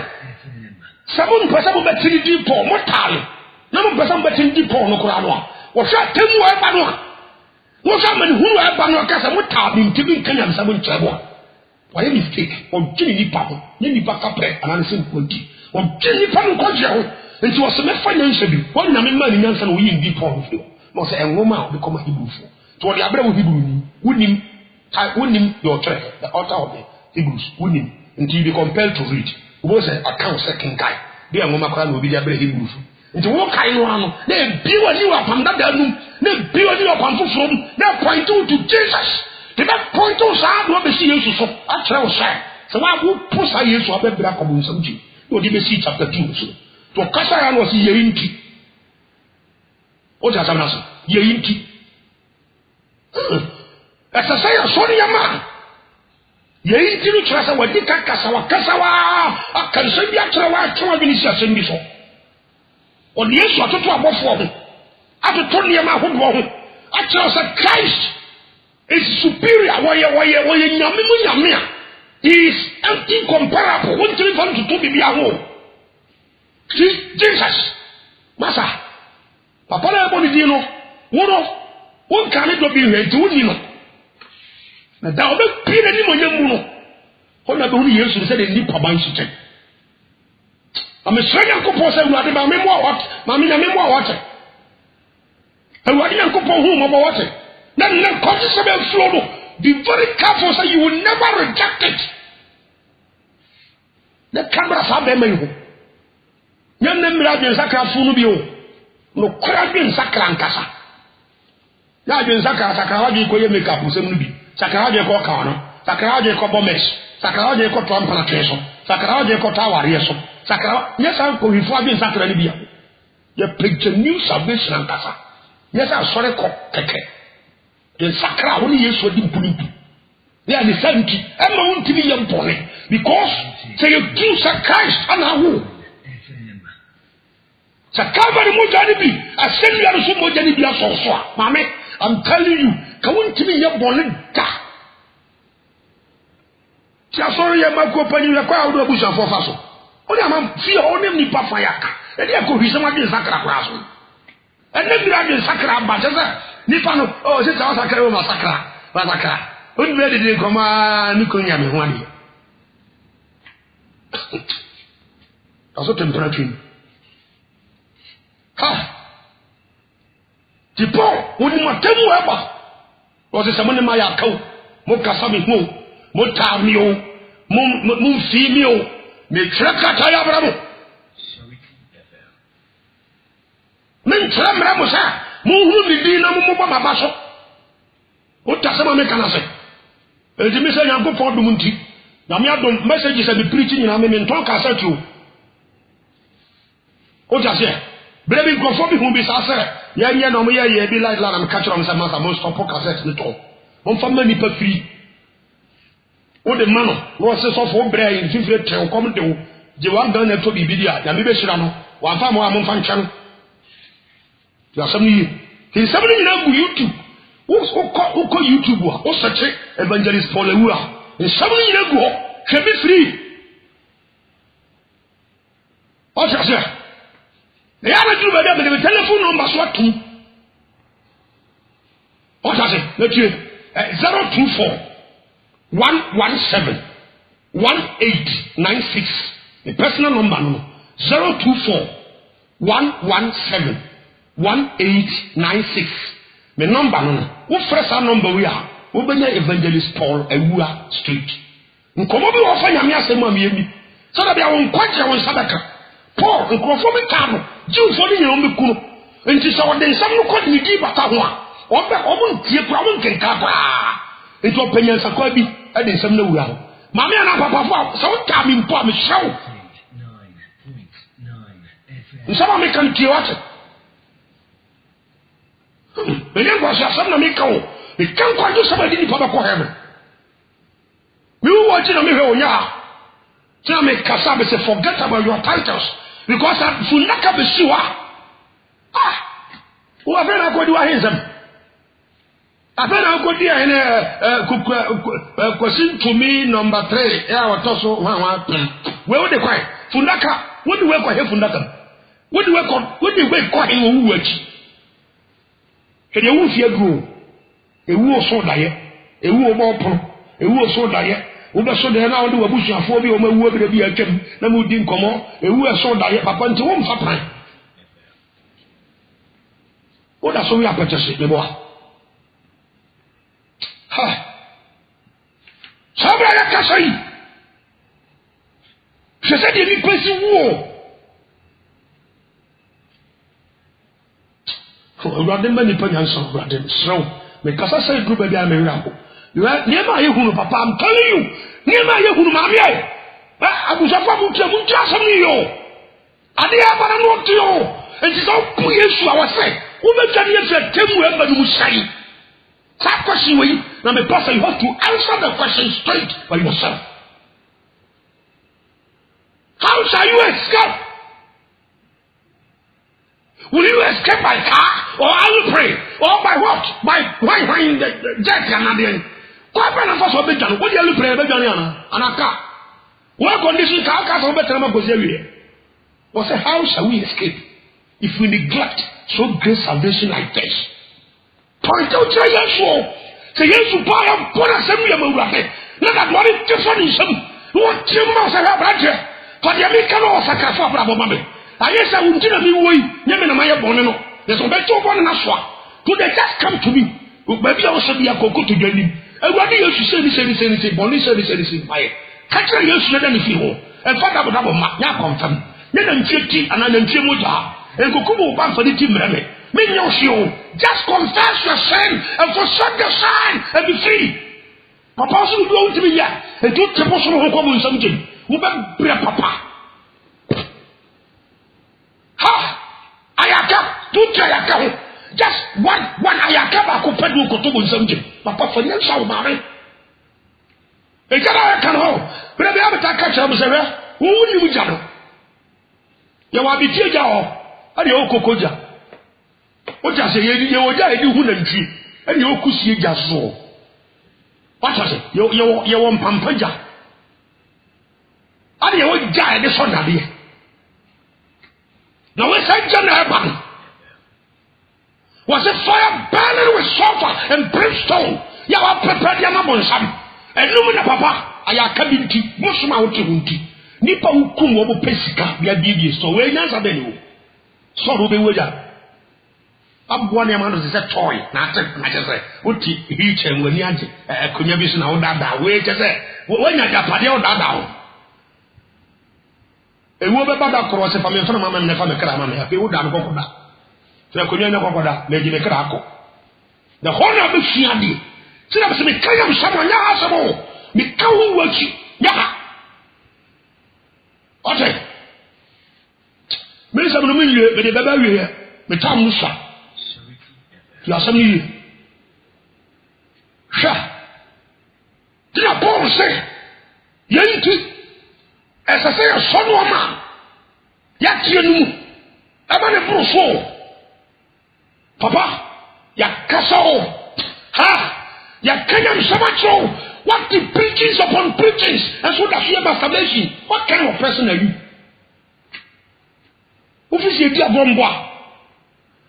sabun pesa bo betiri di Paul mo tale na mo pesa bo betiri di Paul no kura no a wo sha temu e ba no no family who are banu akasa mo ta bi ntibi Kenya msabo nchebo why mistake on gini ni papo ni baka pre ananse nkonti on gini pa nkonti ho enti wo se me fa nyansa bi won na me ma ni nyansa no yi ndi pon fo no se enwoma be come Hebrew fo to the abra wo Hebrew ni wonim your church the author of the Hebrews wonim enti you be compelled to read wo se account second guy be enwoma kwa na obi di abra Hebrew fo nti wo kai no ano na biwa ni wa pam dada num na biwa ni wa pam foforo na point to Jesus the that point to sa do be see Yesu so a kire wo sai se wa wo pusa Yesu abebra ko bun samji no di be see chapter 2 so to kasa ya no si yeinti o ja samna so yeinti esa sai so ni yama yeinti no kira sa wadi kasa wa akan se bia kira wa atwa bi ni sia se bi so on Yesu atoto abofo ho atoto niam ahodo ho akira say Christ is superior why nyame he is incomparable when you want to be aho Jesus masa papa na ebo di no won kan do bi hwe ti woni no na da obe pire ni mo nyam no ho na be woni Yesu se de ni kwaban hye I'm a stranger couple say we are the memoir what mammy na memoir what and what you couple whom about what then the conscious of flow be very careful so you will never reject it The camera sabe me. Yan nem radin sakra funu bi o. No kradin sakra ankasa. Ya dwen sakra wadi ko ye make up usem no bi. Sakra wadi ko ka no. Sakra wadi ko bomesh. Sakra wadi ko to ampana tweso. Sakra wadi ko ta ware so. Sakra nyesa ko hifo adwen sakra ni bia. Ye picture new salvation ankasa. Nyesa sore ko keke. The sakra woni Yesu di mpunipu. They are the same key. Emma won't be young pony because say you give Christ and a woo. Sakavani Mojanibi, I send you to some Mojanibi so. Mammy, I'm telling you, come on to me young bonnet. Sorry, I'm not going to acquire the bush of Faso. Only I'm fear only me Pafayaka, and there could be some of the Sakra Brasso. And then you are the Sakra Bajaza, Nipano, oh, this is our Sakra. When ready to come on, Nikonya me one. Also temperature. Ha! Tipo, when you want to ever was someone in my account, Mokasami mo, Motamio, Moon female, me Trakataya Bravo. Men Tramosa, Moon Dina Mumba Basso. What does someone make an answer? The message I go for the Munti. Now, me have the messages and the preaching in Amen talk as you. What does it? Baby, conform me whom be sasa. Ya no me ya be like land and catch on some master most of cassette the top. On for many per free. What the man was so for brain in 50 come to the one done to be bidia. Ya maybe shirano. One time more among function. You are somebody. He's somebody in YouTube. Who call YouTube? Who search Evangelist Paul Ewura? And somebody in a go can be free. What's that? The other two by the telephone number swat to. What does it? Let you 024 117 1896. The personal number 024 117 1896. My number no. Who first our number we are? Who be Evangelist Paul Ewura Street. Nkomo bi wo fa nyame asem am yemi. So that be awon kwaje won sadaka. Paul nkrofo mi kanu. Jiu fo ni nyom bi kunu. Enti so wode nsam no kodi ni di bata ho a. Obe omo ntie kura mo nkenka ba. Enti opanyan sakwa bi e de nsam na wura ho. Mame ana papa fo so ta mi mpo am hyew. 9.9 FM. Nsam mi kan tie wate. The young was a son of Miko. The can't quite do somebody in Papa Heaven. You watch it on me, tell me, Kasabe, say, forget about your titles because I'm Funaka Besua. Whoever I go to him. I bet I'll go there and question to me number 3. Yeah, what also where would they cry? Funaka, what do we call him Funaka? What do we call him who works? Kede wu fie gro ewu so daye ewu obo pon ewu so daye wo be so daye na wo de wabusuafo bi o ma wu bi atwam na mu di nkomo ewu so daye papa nti wo mfa pan wo da so wi apetese me bo ha sabra ya kasai je sais de mi pesi wo Radin many pensions of Radin. So, because I say group of America. You are near my Yahoo, Papa. I'm telling you, near my Yahoo, Mammy. I was a family to you. I did have a note to you. And it's all please to our say. Who may tell you that Tim Wember will say? That question, now the pastor, you have to answer the question straight by yourself. How shall you escape? Will you escape by car? Or I will pray? Or by what? By the jet Canadian. What do you pray? And a car. What condition car castle better than was how shall we escape if we neglect so great salvation like this? Point out to Yeshua. Say yes to buy a put assembly of Murabe. Let that money different in some. What you must have brother? For the American or Sakafa Bravo Mammy. I yes, I will tell you, Yemen and Maya Bono. There's a better one in Aswa. Could they just come to me? Maybe I also be a cocoa to join him. And what do you say? Bonnie said, anything by Catcher, you should let me feel. and father double ma ya confirm na ntieti ana na ntie moja enkokubu ba fa ti mreme me nyoshio just confess your sin and forsake the sin and be free papa so do ntimi ya and to tebo so ho ko mo nsam gem wo ba bre papa ha ayaka tu ayaka ho just one ayaka ba ko pedu ko to mo nsam gem papa fa nyen sawo mare e kana kan ho bre be abata ka chara mo se re wo ni mu jado ya wa bi tie ja ho ari o kokoja o ja se ye o ja edi hu na ntwi ani o kusie ja so wata se ye wo mpampaja ari o ja edi so na de na we say jana eba was a fire burning with sulfur and brimstone ya wa prepare ya mabonsam enum na papa aya ka bi nti musuma wo te hunti nipa hukum wo pesika bia bibie so we nyansa be ni so ro be weja abua ne ma no se toy na ate na chese oti hiche nwani anje konya bi so na wo dada we chese wo nya japade wo dada wo ewo be bada kro se fa me fana mama ne fa me kra mama ya be wo da no kokoda se konya ne kokoda le ji me kra akọ the whole be fiade se na se me kaya msamo nya asamo me kawo wachi nya ote me se mo me yie me de baba wie me tam musa ya sam yie sha tina Paul se yenti esa se so no ma ya tie nu aba ne bro so papa ya kasao ha ya kanyam sabacho what the preachings upon preachings and so that you have salvation. What kind of person are you? Ofisi di abombo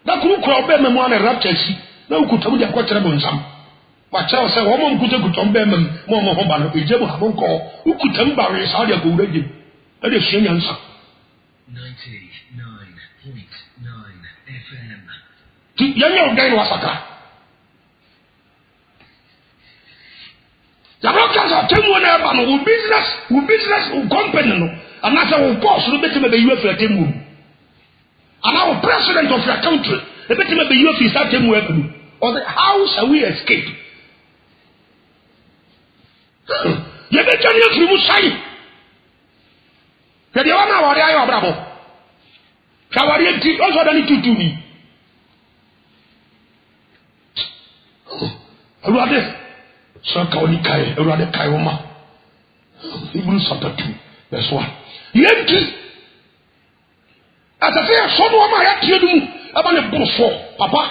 da kuru kura obe memo na rapture si na ukuta mu dia kwakyere bo nsam ba chawo se wo mo nkuta kuta obe mem mo ho ba no eje bo ha bo nko ukuta mba we sa dia go wura je e de hye nyansa 99.9 FM ti yanya odan wasaka ya no kansa temu na ba no business company no anasa wo boss no betima be UFA temu ana wo president of your country e betima be UFA sa temu e bu or the how shall we escape ye be tani afri mu sai ke de wana wari ayo bravo kawari ti o so dani tutu ni ruade so kawni kai ruade kai woma ibru sapatu that's why yenti atafe so no ma ya tie dum aba ne bofo papa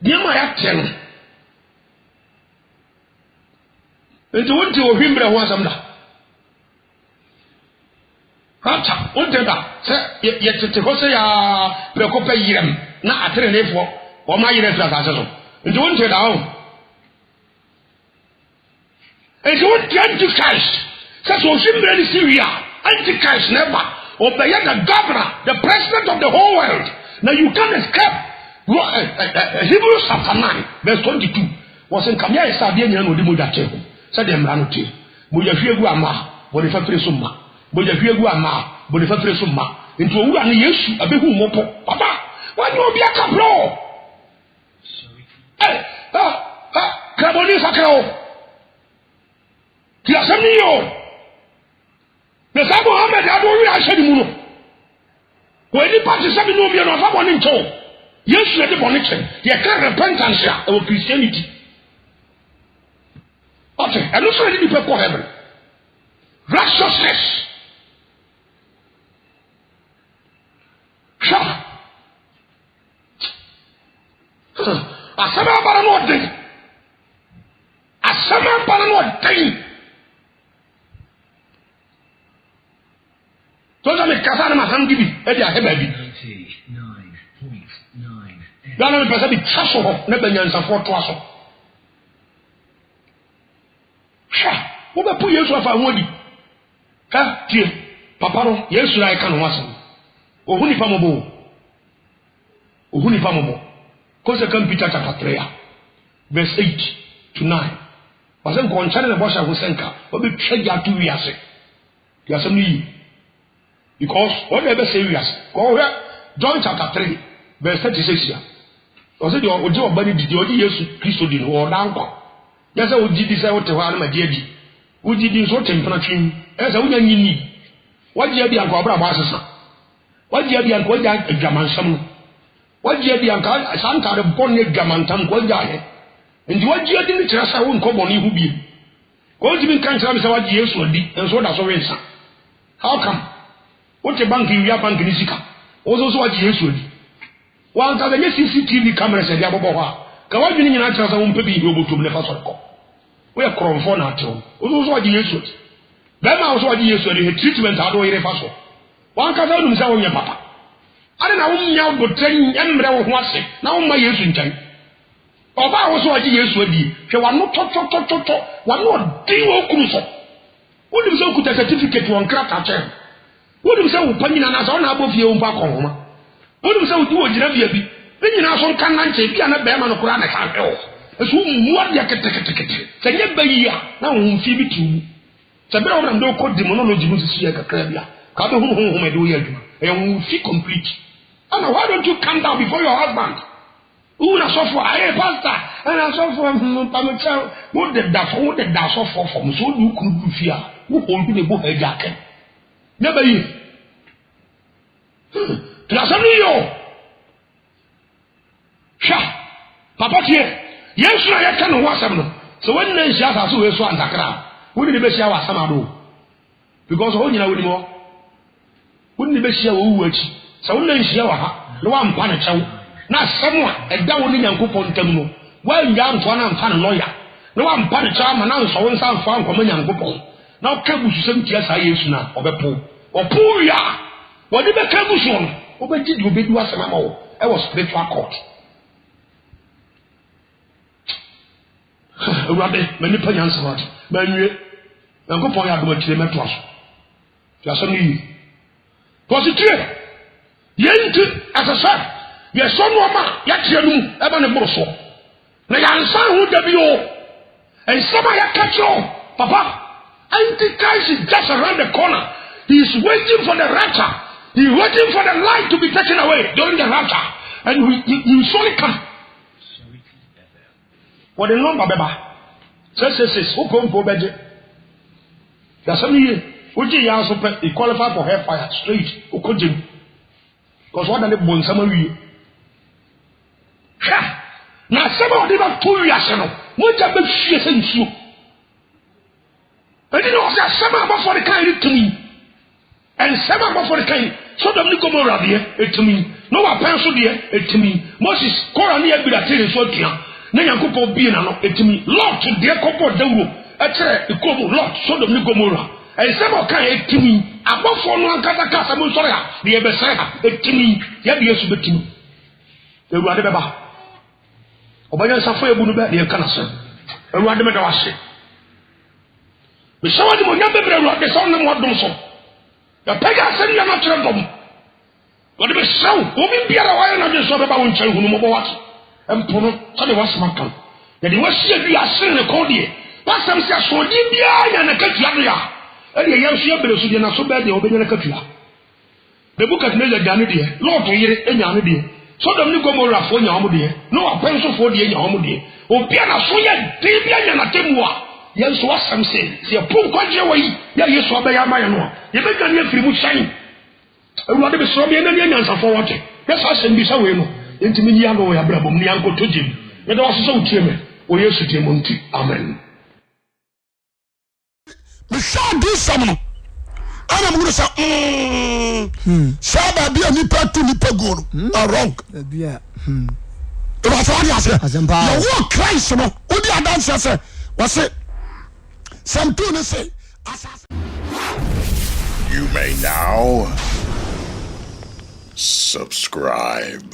de ma ya tie no enti wonti o hwimbre ho asamda hata wonte da se ye tete ho se ya prekopa yirem na atere nefo o ma yire tra sa so enti wonte da ho enti wonte antichrist se so hwimbre ni Syria antichrist never obey the governor the president of the whole world now you can't escape Hebrews chapter 9 verse 22 was in kamya isa bia nyina no di moja che se de mra no tie moja hwiegu ama bo de fafire so ma moja hwiegu ama bo de fafire so ma enti owura ne Yesu abehu mopo papa wanyo obi aka bro kaboni sakrao ti asemi yo na sa Muhammad ado wi ahye mu no ko ni party sabi no bi no fa boni ncho Yesu de boni chen ye ka repentance ya o Christianity okay and also the people heaven righteousness sha asama bara no de asama bara no de so that me kasa na maham gibi e dia heba bi 99.9 dana me pesa bi chaso ho na banyansa fo to aso sha wo be pu Yesu afa wodi ka tie papa ro Yesu ra ka no waso ohuni pa mobo ko se kan Peter chapter 3 verse 8 to 9 wasen ko nchane na bosha ho senka obi twaja tu wiase yasem ni because what they say we as go here John chapter 3 verse 36 here. O say the oji obani didi oji Yesu Kristo di no dan kwa. Ya say oji di say wote ho ana ma di adi. Oji di so tempana twin. E say wonya nyini. Waji adi anko abra ba asesa. Waji adi anko ja adwamansam no. Waji adi anko santa de bonne adwamantam ko ja he. Ndi waji adi ni kira say won ko boni hu bi. Ko ji bin kan kira mi say waji Yesu adi enso da so wensa. How come? What a bank you have bank in Zika? Also, what you should. One time, the CCTV cameras and the Ababoha. Kawaju in answers on Pepi, you to the first call. We are crawling for that too. Also, what you should. Then I was what you should. The treatment out of a fossil. One can tell himself on your papa. I don't know but 10 young men was sick. Now my years in time. Or I was what you should be. You are not one more deal crucial. What is so good a certificate to uncraft a chair? What do you say? Upamina na so na abofie umpa konhoma. What do you say? Utu ogina bia bi. Enyina so kan na nche bia na be ma no kura na ka hwe o. Esu mu ade ketekete. Se nye bayi a na wo mfi bi tu. Se be o ndo ko demonology mu sisi ya kakra bia. Ka be hu me do ya adwuma. E wo mfi complete. And why don't you come down before your husband? Who na so for aye pastor. And so for pamcha wo de da so for so du kuru fi a. Wo ho bi ne bo ha jake. Never you. Yo. Sha. Papa here. Yes, I can watch them. So when they share us who is one takra, wouldn't the best share was some because all you know anymore. Wouldn't the best share who works. So when they share no one panic. Now someone a down in Yankupon Temuno. Well, young one and fan lawyer. No one panic charm and now so some farm from Yankupon. Now Kabu sent yes I use now of a pool. Or poor ya. What did the Kabu son? What did you do as a mamma? I was spiritual court. Rabbi, many payans about Manu. And go for your good kilometers. Just a me. Was it true? Yent as a son. Your son, Mama, Yakianu, Evan and Bosso. Now, your son would be all. And some of your catch all, Papa. Antichrist is just around the corner. He is waiting for the rapture. He is waiting for the light to be taken away during the rapture. And he will surely come. What the number, Baba? Says, who come for Bedje? There's some here. Would you also qualify for hellfire straight? Who could you? Because what are the bones? Some of you. Now, some of them are 2 years. What are the fears and you? And you know, some of for the kind to me. And some of for the kind. So the Nicomora there, to me. No one pencil there, to me. Moses, Korania be a tail so clear. Nanyakupo being to me. Lord to dear couple of the room. A chair, the couple, Lord, so the Nicomora. And some of kind to me. Above for no Kataka, Samusoria, the Ebesaya, to me. Yet yes, to me. The Radaba. Obaya Safaya Bunuba, the Canasa. And Radamadawashi. The show of the Yabba, the son of what don't so. The Pega send you not to them. But the show, woman be a while and just about one child who know what. And Puno, so there was my come. That he was here, we are seeing a cordier. But some say, so India and a Katia. And the young shepherd is not so bad, they obey a Katia. The book has made a Ganidia, Lord to hear any Anidia. So the new Gomorrah for your homodia, no pencil for the homodia. O Piana Soya, Debian and a Temua. Yes, what some say. See a poor country away. Yes, what they are my own. You make a near free shine. I want to be so many onions for what? Yes, I send this away. Into Miniano, Abraham, Nianco to Jim. It was so timid. O yes, Timonti. Amen. The shall do some. And I'm going to say, Saba be a nipper to nipper go. Wrong. Yeah. It was all you said. The war Christ, no. Who the dancer say? Was it? Some people say, you may now subscribe.